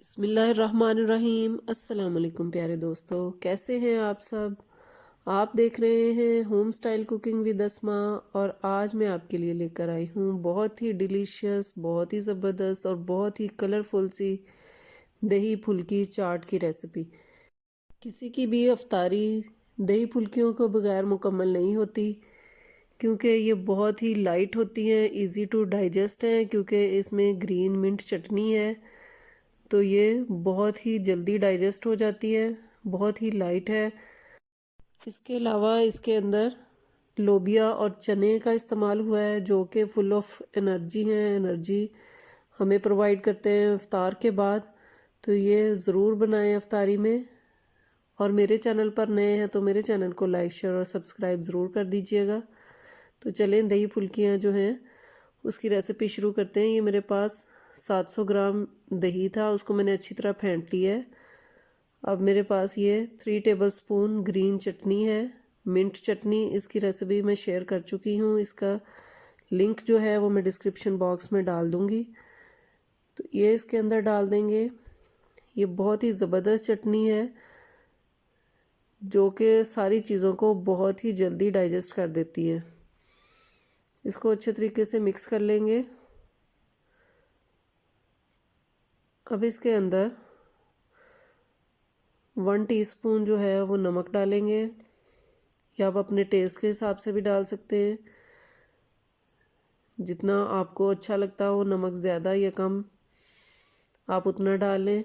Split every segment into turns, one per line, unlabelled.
बिस्मिल्लाहिर्रहमानिर्रहीम। अस्सलाम वालेकुम प्यारे दोस्तों, कैसे हैं आप सब। आप देख रहे हैं होम स्टाइल कुकिंग विद अस्मा और आज मैं आपके लिए लेकर आई हूँ बहुत ही डिलीशियस, बहुत ही ज़बरदस्त और बहुत ही कलरफुल सी दही फुल्की चाट की रेसिपी। किसी की भी अफ्तारी दही फुल्कियों को बगैर मुकम्मल नहीं होती, क्योंकि ये बहुत ही लाइट होती हैं, इजी टू डाइजेस्ट हैं, क्योंकि इसमें ग्रीन मिंट चटनी है तो ये बहुत ही जल्दी डाइजेस्ट हो जाती है, बहुत ही लाइट है। इसके अलावा इसके अंदर लोबिया और चने का इस्तेमाल हुआ है जो कि फुल ऑफ एनर्जी हैं, एनर्जी हमें प्रोवाइड करते हैं इफ्तार के बाद। तो ये ज़रूर बनाएं इफ्तारी में। और मेरे चैनल पर नए हैं तो मेरे चैनल को लाइक शेयर और सब्सक्राइब ज़रूर कर दीजिएगा। तो चलें दही फुल्कियाँ जो हैं उसकी रेसिपी शुरू करते हैं। ये मेरे पास 700 ग्राम दही था, उसको मैंने अच्छी तरह फेंट लिया है। अब मेरे पास ये 3 टेबलस्पून ग्रीन चटनी है, मिंट चटनी। इसकी रेसिपी मैं शेयर कर चुकी हूँ, इसका लिंक जो है वो मैं डिस्क्रिप्शन बॉक्स में डाल दूँगी। तो ये इसके अंदर डाल देंगे। ये बहुत ही ज़बरदस्त चटनी है जो कि सारी चीज़ों को बहुत ही जल्दी डाइजेस्ट कर देती है। इसको अच्छे तरीके से मिक्स कर लेंगे। अब इसके अंदर 1 टीस्पून जो है वो नमक डालेंगे, या आप अपने टेस्ट के हिसाब से भी डाल सकते हैं, जितना आपको अच्छा लगता हो, नमक ज़्यादा या कम आप उतना डालें।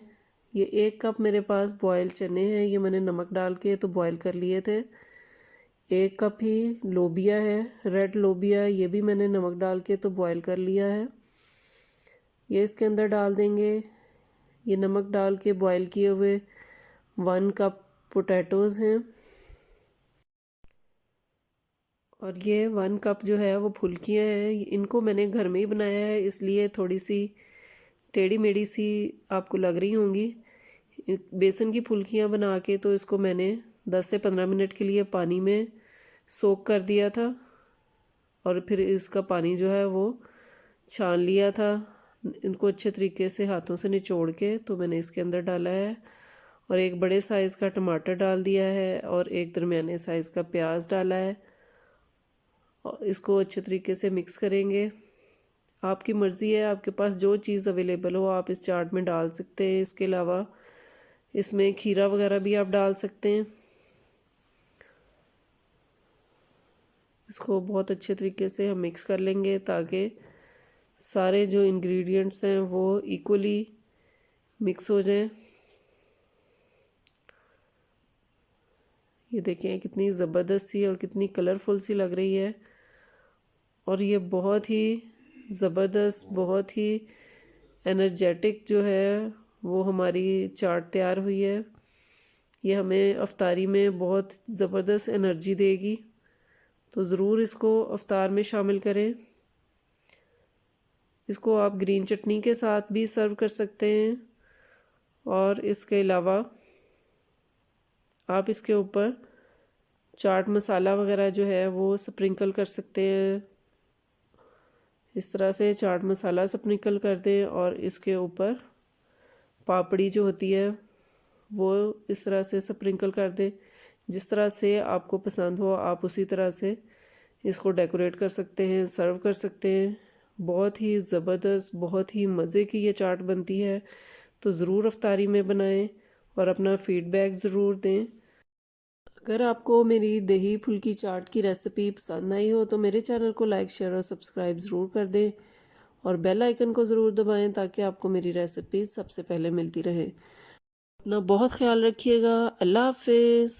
ये 1 कप मेरे पास बॉयल चने हैं, ये मैंने नमक डाल के तो बॉयल कर लिए थे। 1 कप ही लोबिया है, रेड लोबिया, ये भी मैंने नमक डाल के तो बॉयल कर लिया है। ये इसके अंदर डाल देंगे। ये नमक डाल के बॉयल किए हुए 1 कप पोटैटोज़ हैं, और ये 1 कप जो है वो फुल्कियाँ हैं। इनको मैंने घर में ही बनाया है, इसलिए थोड़ी सी टेढ़ी मेढ़ी सी आपको लग रही होंगी। बेसन की फुल्कियाँ बना के तो इसको मैंने 10 से 15 मिनट के लिए पानी में सोक कर दिया था, और फिर इसका पानी जो है वो छान लिया था। इनको अच्छे तरीके से हाथों से निचोड़ के तो मैंने इसके अंदर डाला है, और एक बड़े साइज़ का टमाटर डाल दिया है, और एक दरमियाने साइज़ का प्याज डाला है। और इसको अच्छे तरीके से मिक्स करेंगे। आपकी मर्ज़ी है, आपके पास जो चीज़ अवेलेबल हो आप इस चाट में डाल सकते हैं। इसके अलावा इसमें खीरा वगैरह भी आप डाल सकते हैं। इसको बहुत अच्छे तरीके से हम मिक्स कर लेंगे ताकि सारे जो इंग्रेडिएंट्स हैं वो इक्वली मिक्स हो जाएं। ये देखें कितनी ज़बरदस्त सी और कितनी कलरफुल सी लग रही है, और ये बहुत ही ज़बरदस्त, बहुत ही एनर्जेटिक जो है वो हमारी चाट तैयार हुई है। ये हमें अफ्तारी में बहुत ज़बरदस्त एनर्जी देगी, तो ज़रूर इसको अफ्तार में शामिल करें। इसको आप ग्रीन चटनी के साथ भी सर्व कर सकते हैं, और इसके अलावा आप इसके ऊपर चाट मसाला वगैरह जो है वो स्प्रिंकल कर सकते हैं। इस तरह से चाट मसाला स्प्रिंकल कर दें, और इसके ऊपर पापड़ी जो होती है वो इस तरह से स्प्रिंकल कर दें। जिस तरह से आपको पसंद हो आप उसी तरह से इसको डेकोरेट कर सकते हैं, सर्व कर सकते हैं। बहुत ही ज़बरदस्त, बहुत ही मज़े की ये चाट बनती है। तो ज़रूर अफ्तारी में बनाएं और अपना फ़ीडबैक ज़रूर दें। अगर आपको मेरी दही फुल्की चाट की रेसिपी पसंद आई हो तो मेरे चैनल को लाइक शेयर और सब्सक्राइब ज़रूर कर दें, और बेल आइकन को ज़रूर दबाएं ताकि आपको मेरी रेसिपी सबसे पहले मिलती रहे। अपना बहुत ख्याल रखिएगा। अल्लाह हाफिज़।